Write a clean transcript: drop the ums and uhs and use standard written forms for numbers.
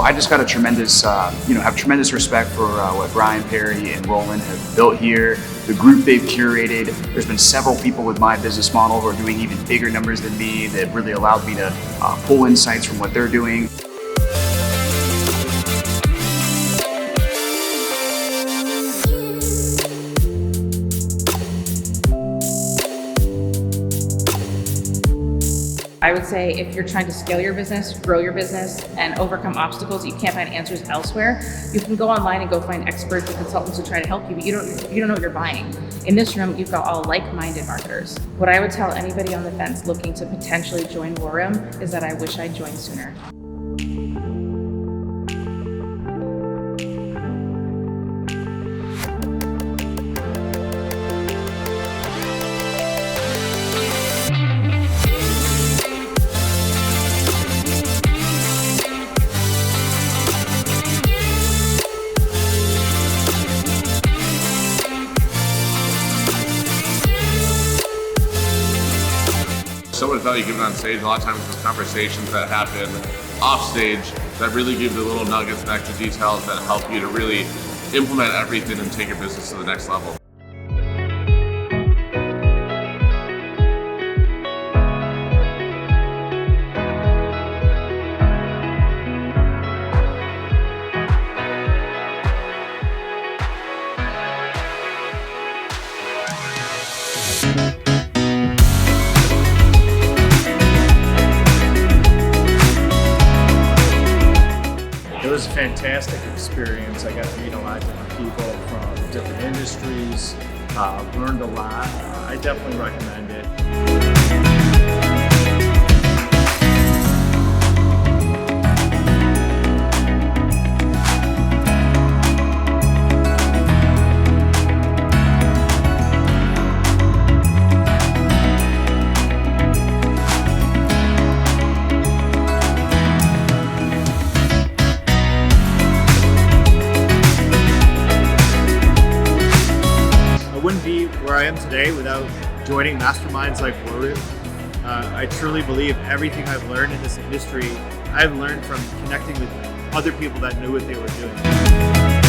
Well, I just got a tremendous, have tremendous respect for what Brian, Perry, and Roland have built here, the group they've curated. There's been several people with my business model who are doing even bigger numbers than me that really allowed me to pull insights from what they're doing. I would say if you're trying to scale your business, grow your business, and overcome obstacles, you can't find answers elsewhere, you can go online and go find experts and consultants who try to help you, but you don't know what you're buying. In this room, you've got all like-minded marketers. What I would tell anybody on the fence looking to potentially join Warroom is that I wish I'd joined sooner. So much value given on stage. A lot of times there's conversations that happen off stage that really give the little nuggets and extra details that help you to really implement everything and take your business to the next level. It was a fantastic experience. I got to meet a lot of different people from different industries, learned a lot. I definitely recommend it. I wouldn't be where I am today without joining masterminds like Warroom. I truly believe everything I've learned in this industry, I've learned from connecting with other people that knew what they were doing.